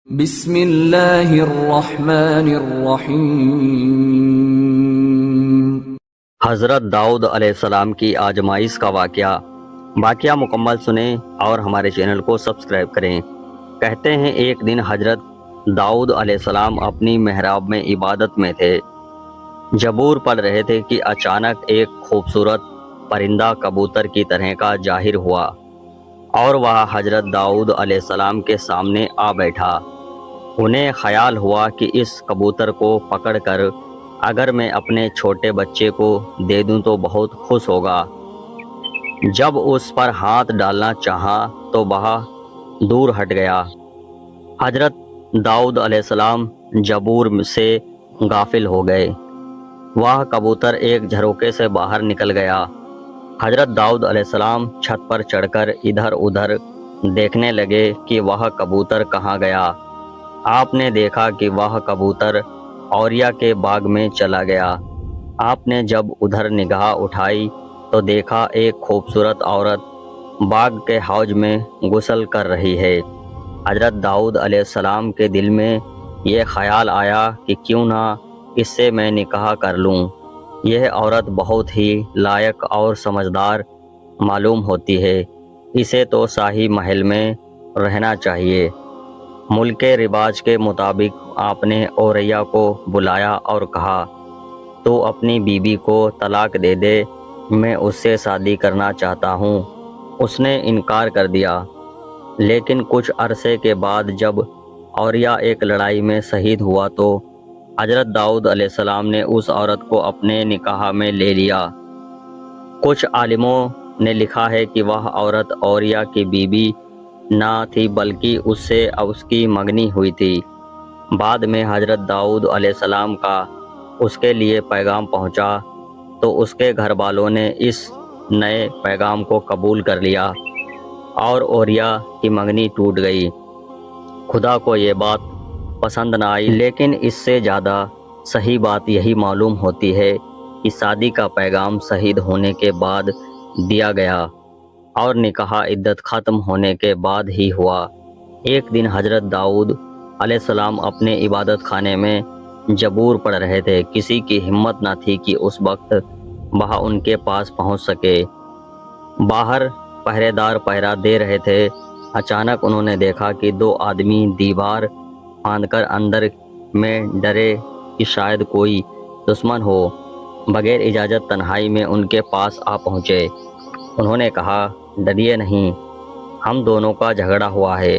بسم اللہ الرحمن الرحیم۔ حضرت داؤد علیہ السلام کی آزمائش کا واقعہ مکمل سنیں اور ہمارے چینل کو سبسکرائب کریں۔ کہتے ہیں ایک دن حضرت داؤد علیہ السلام اپنی محراب میں عبادت میں تھے، زبور پڑھ رہے تھے کہ اچانک ایک خوبصورت پرندہ کبوتر کی طرح کا ظاہر ہوا اور وہ حضرت داؤد علیہ السلام کے سامنے آ بیٹھا۔ انہیں خیال ہوا کہ اس کبوتر کو پکڑ کر اگر میں اپنے چھوٹے بچے کو دے دوں تو بہت خوش ہوگا۔ جب اس پر ہاتھ ڈالنا چاہا تو وہ دور ہٹ گیا۔ حضرت داؤد علیہ السلام زبور سے غافل ہو گئے۔ وہ کبوتر ایک جھروکے سے باہر نکل گیا۔ حضرت داؤد علیہ السلام چھت پر چڑھ کر ادھر ادھر دیکھنے لگے کہ وہ کبوتر کہاں گیا۔ آپ نے دیکھا کہ وہ کبوتر اوریا کے باغ میں چلا گیا۔ آپ نے جب ادھر نگاہ اٹھائی تو دیکھا ایک خوبصورت عورت باغ کے حوض میں غسل کر رہی ہے۔ حضرت داؤد علیہ السلام کے دل میں یہ خیال آیا کہ کیوں نہ اس سے میں نکاح کر لوں۔ یہ عورت بہت ہی لائق اور سمجھدار معلوم ہوتی ہے، اسے تو شاہی محل میں رہنا چاہیے۔ ملک رواج کے مطابق آپ نے اوریا کو بلایا اور کہا، تو اپنی بیوی کو طلاق دے دے، میں اس سے شادی کرنا چاہتا ہوں۔ اس نے انکار کر دیا، لیکن کچھ عرصے کے بعد جب اوریا ایک لڑائی میں شہید ہوا تو حضرت داؤد علیہ السلام نے اس عورت کو اپنے نکاح میں لے لیا۔ کچھ عالموں نے لکھا ہے کہ وہ عورت اوریا کی بیوی نہ تھی بلکہ اس سے اس کی منگنی ہوئی تھی۔ بعد میں حضرت داؤد علیہ السلام کا اس کے لیے پیغام پہنچا تو اس کے گھر والوں نے اس نئے پیغام کو قبول کر لیا اور اوریا کی منگنی ٹوٹ گئی۔ خدا کو یہ بات پسند نہ آئی، لیکن اس سے زیادہ صحیح بات یہی معلوم ہوتی ہے کہ شادی کا پیغام شہید ہونے کے بعد دیا گیا اور نکاح عدت ختم ہونے کے بعد ہی ہوا۔ ایک دن حضرت داؤد علیہ السلام اپنے عبادت خانے میں زبور پڑھ رہے تھے۔ کسی کی ہمت نہ تھی کہ اس وقت وہ ان کے پاس پہنچ سکے۔ باہر پہرے دار پہرا دے رہے تھے۔ اچانک انہوں نے دیکھا کہ دو آدمی دیوار پھاند کر اندر میں ڈرے کہ شاید کوئی دشمن ہو، بغیر اجازت تنہائی میں ان کے پاس آ پہنچے۔ انہوں نے کہا، ڈریے نہیں، ہم دونوں کا جھگڑا ہوا ہے،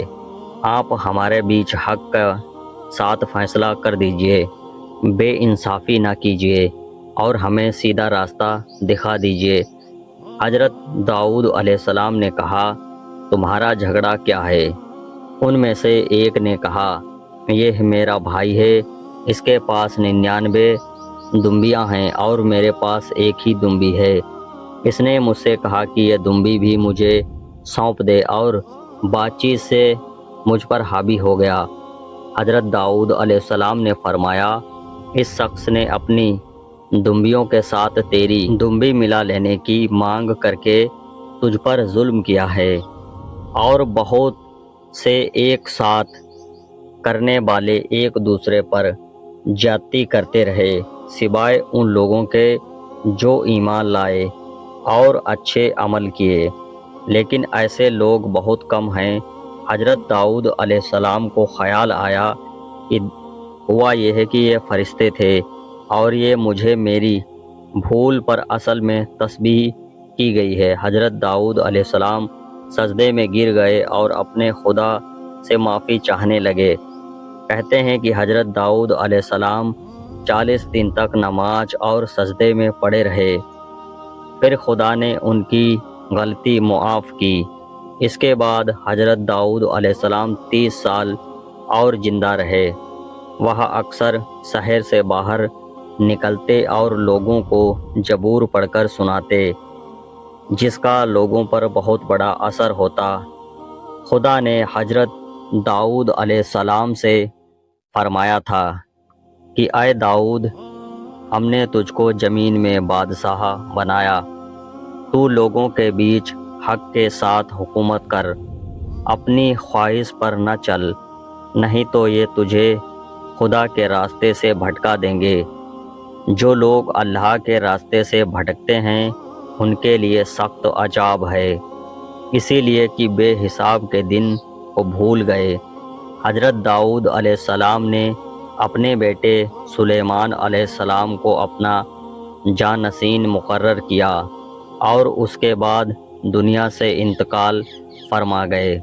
آپ ہمارے بیچ حق کا ساتھ فیصلہ کر دیجئے، بے انصافی نہ کیجئے اور ہمیں سیدھا راستہ دکھا دیجئے۔ حضرت داؤد علیہ السلام نے کہا، تمہارا جھگڑا کیا ہے؟ ان میں سے ایک نے کہا، یہ میرا بھائی ہے، اس کے پاس 99 دمبیاں ہیں اور میرے پاس ایک ہی دمبی ہے۔ اس نے مجھ سے کہا کہ یہ دمبی بھی مجھے سونپ دے اور بات چیت سے مجھ پر حاوی ہو گیا۔ حضرت داؤد علیہ السلام نے فرمایا، اس شخص نے اپنی دمبیوں کے ساتھ تیری دمبی ملا لینے کی مانگ کر کے تجھ پر ظلم کیا ہے، اور بہت سے ایک ساتھ کرنے والے ایک دوسرے پر زیادتی کرتے رہے، سوائے ان لوگوں کے جو ایمان لائے اور اچھے عمل کیے، لیکن ایسے لوگ بہت کم ہیں۔ حضرت داؤد علیہ السلام کو خیال آیا کہ ہوا یہ ہے کہ یہ فرشتے تھے اور یہ مجھے میری بھول پر اصل میں تسبیح کی گئی ہے۔ حضرت داؤد علیہ السلام سجدے میں گر گئے اور اپنے خدا سے معافی چاہنے لگے۔ کہتے ہیں کہ حضرت داؤد علیہ السلام 40 دن تک نماز اور سجدے میں پڑے رہے، پھر خدا نے ان کی غلطی معاف کی۔ اس کے بعد حضرت داؤد علیہ السلام 30 سال اور زندہ رہے۔ وہ اکثر شہر سے باہر نکلتے اور لوگوں کو زبور پڑھ کر سناتے، جس کا لوگوں پر بہت بڑا اثر ہوتا۔ خدا نے حضرت داؤد علیہ السلام سے فرمایا تھا کہ اے داؤد، ہم نے تجھ کو زمین میں بادشاہ بنایا، تو لوگوں کے بیچ حق کے ساتھ حکومت کر، اپنی خواہش پر نہ چل نہیں تو یہ تجھے خدا کے راستے سے بھٹکا دیں گے۔ جو لوگ اللہ کے راستے سے بھٹکتے ہیں ان کے لیے سخت عذاب ہے، اسی لیے کہ بے حساب کے دن کو بھول گئے۔ حضرت داؤد علیہ السلام نے اپنے بیٹے سلیمان علیہ السلام کو اپنا جانشین مقرر کیا اور اس کے بعد دنیا سے انتقال فرما گئے۔